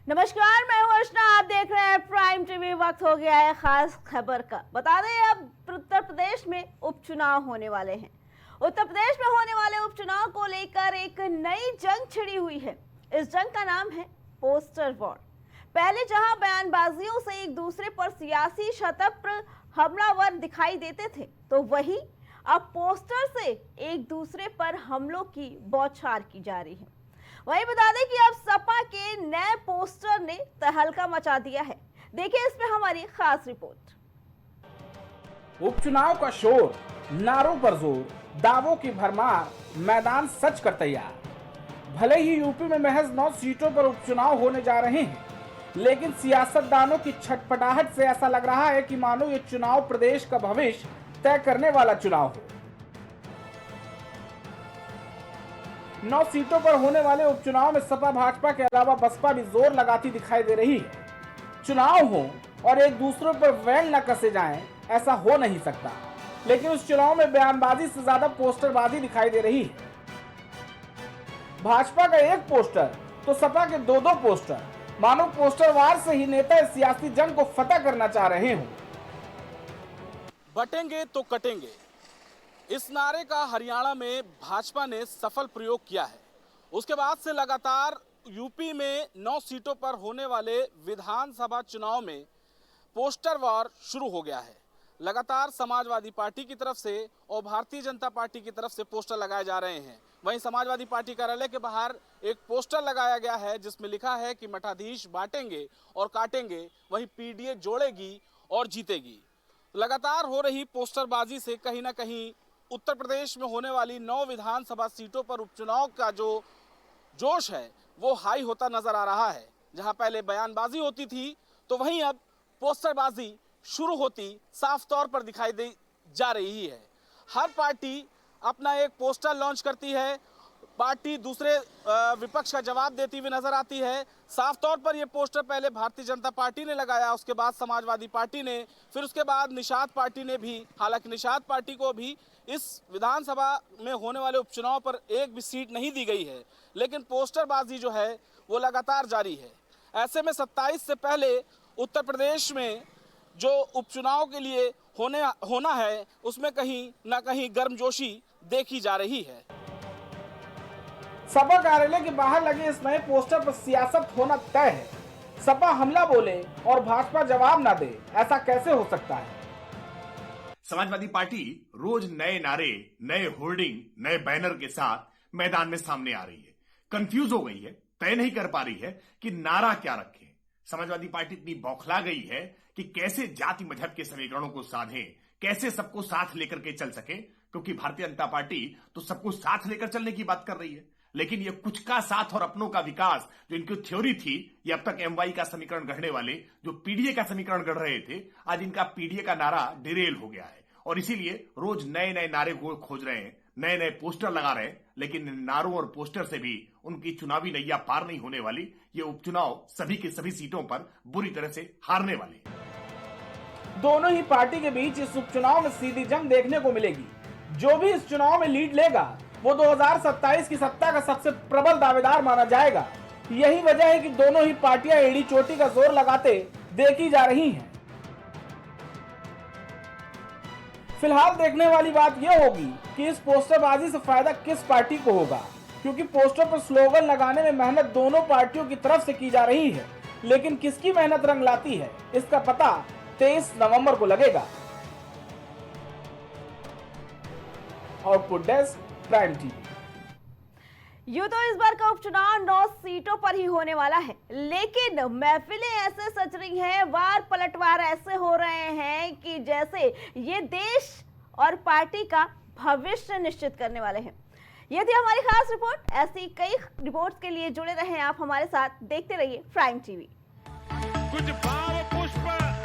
नमस्कार, मैं हूं अर्चना। आप देख रहे हैं प्राइम टीवी। वक्त हो गया है खास खबर का। बता दें, अब उत्तर प्रदेश में उपचुनाव होने वाले हैं। उत्तर प्रदेश में होने वाले उपचुनाव को लेकर एक नई जंग छिड़ी हुई है। इस जंग का नाम है पोस्टर वॉर। पहले जहां बयानबाजियों से एक दूसरे पर सियासी शतप्र हमलावर दिखाई देते थे, तो वहीं अब पोस्टर से एक दूसरे पर हमलों की बौछार की जा रही है। वही बता दें कि अब सपा के नए पोस्टर ने तहलका मचा दिया है। देखिए इसमें हमारी खास रिपोर्ट। उपचुनाव का शोर, नारों पर जोर, दावों की भरमार, मैदान सच कर तैयार। भले ही यूपी में महज 9 सीटों पर उपचुनाव होने जा रहे हैं, लेकिन सियासतदानों की छटपटाहट से ऐसा लग रहा है कि मानो ये चुनाव प्रदेश का भविष्य तय करने वाला चुनाव हो। 9 सीटों पर होने वाले उपचुनाव में सपा भाजपा के अलावा बसपा भी जोर लगाती दिखाई दे रही है। चुनाव हो और एक दूसरे पर वैन न कसे जाएं, ऐसा हो नहीं सकता, लेकिन उस चुनाव में बयानबाजी से ज्यादा पोस्टरबाजी दिखाई दे रही है। भाजपा का एक पोस्टर तो सपा के 2-2 पोस्टर, मानो पोस्टरवार से ही नेता इस सियासी जंग को फतह करना चाह रहे हों। बटेंगे तो कटेंगे, इस नारे का हरियाणा में भाजपा ने सफल प्रयोग किया है। उसके बाद से लगातार यूपी में 9 सीटों पर होने वाले विधानसभा चुनाव में पोस्टर वॉर शुरू हो गया है। लगातार समाजवादी पार्टी की तरफ से और भारतीय जनता पार्टी की तरफ से पोस्टर लगाए जा रहे हैं। वहीं समाजवादी पार्टी कार्यालय के बाहर एक पोस्टर लगाया गया है जिसमें लिखा है कि मठाधीश बांटेंगे और काटेंगे, वहीं पीडीए जोड़ेगी और जीतेगी। लगातार हो रही पोस्टरबाजी से कहीं ना कहीं उत्तर प्रदेश में होने वाली 9 विधानसभा सीटों पर उपचुनाव का जो जोश है वो हाई होता नजर आ रहा है। जहां पहले बयानबाजी होती थी, तो वहीं अब पोस्टरबाजी शुरू होती साफ तौर पर दिखाई दे जा रही है। हर पार्टी अपना एक पोस्टर लॉन्च करती है, पार्टी दूसरे विपक्ष का जवाब देती हुई नजर आती है। साफ तौर पर यह पोस्टर पहले भारतीय जनता पार्टी ने लगाया, उसके बाद समाजवादी पार्टी ने, फिर उसके बाद निषाद पार्टी ने भी। हालांकि निषाद पार्टी को भी इस विधानसभा में होने वाले उपचुनाव पर एक भी सीट नहीं दी गई है, लेकिन पोस्टरबाजी जो है वो लगातार जारी है। ऐसे में 27 से पहले उत्तर प्रदेश में जो उपचुनाव के लिए होना है, उसमें कहीं ना कहीं गर्मजोशी देखी जा रही है। सपा कार्यालय के बाहर लगे इस नए पोस्टर पर सियासत होना तय है। सपा हमला बोले और भाजपा जवाब ना दे, ऐसा कैसे हो सकता है? समाजवादी पार्टी रोज नए नारे, नए होर्डिंग, नए बैनर के साथ मैदान में सामने आ रही है। कंफ्यूज हो गई है, तय नहीं कर पा रही है कि नारा क्या रखे। समाजवादी पार्टी इतनी बौखला गई है कि कैसे जाति मजहब के समीकरणों को साधे, कैसे सबको साथ लेकर के चल सके, क्योंकि भारतीय जनता पार्टी तो सबको साथ लेकर चलने की बात कर रही है। लेकिन ये कुछ का साथ और अपनों का विकास जो इनकी थ्योरी थी, ये अब तक एमवाई का समीकरण गढ़ने वाले जो पीडीए का समीकरण गढ़ रहे थे, आज इनका पीडीए का नारा डिरेल हो गया है। और इसीलिए रोज नए नए नारे खोज रहे हैं, नए नए पोस्टर लगा रहे हैं, लेकिन इन नारों और पोस्टर से भी उनकी चुनावी नैया पार नहीं होने वाली। ये उपचुनाव सभी की सभी सीटों पर बुरी तरह से हारने वाले। दोनों ही पार्टी के बीच इस उपचुनाव में सीधी जंग देखने को मिलेगी। जो भी इस चुनाव में लीड लेगा वो 2027 की सत्ता का सबसे प्रबल दावेदार माना जाएगा। यही वजह है कि दोनों ही पार्टियां एड़ी चोटी का जोर लगाते देखी जा रही हैं। फिलहाल देखने वाली बात यह होगी कि इस पोस्टरबाजी से फायदा किस पार्टी को होगा, क्योंकि पोस्टर पर स्लोगन लगाने में मेहनत दोनों पार्टियों की तरफ से की जा रही है, लेकिन किसकी मेहनत रंग लाती है इसका पता 23 नवंबर को लगेगा। Output desk, prime TV. यूं तो इस बार का उपचुनाव 9 सीटों पर ही होने वाला है, लेकिन महफिलें ऐसे सज रही हैं, वार पलटवार ऐसे हो रहे हैं कि जैसे ये देश और पार्टी का भविष्य निश्चित करने वाले हैं। ये थी हमारी खास रिपोर्ट। ऐसी कई रिपोर्ट्स के लिए जुड़े रहें आप हमारे साथ, देखते रहिए प्राइम टीवी। कुछ भाव पुष्प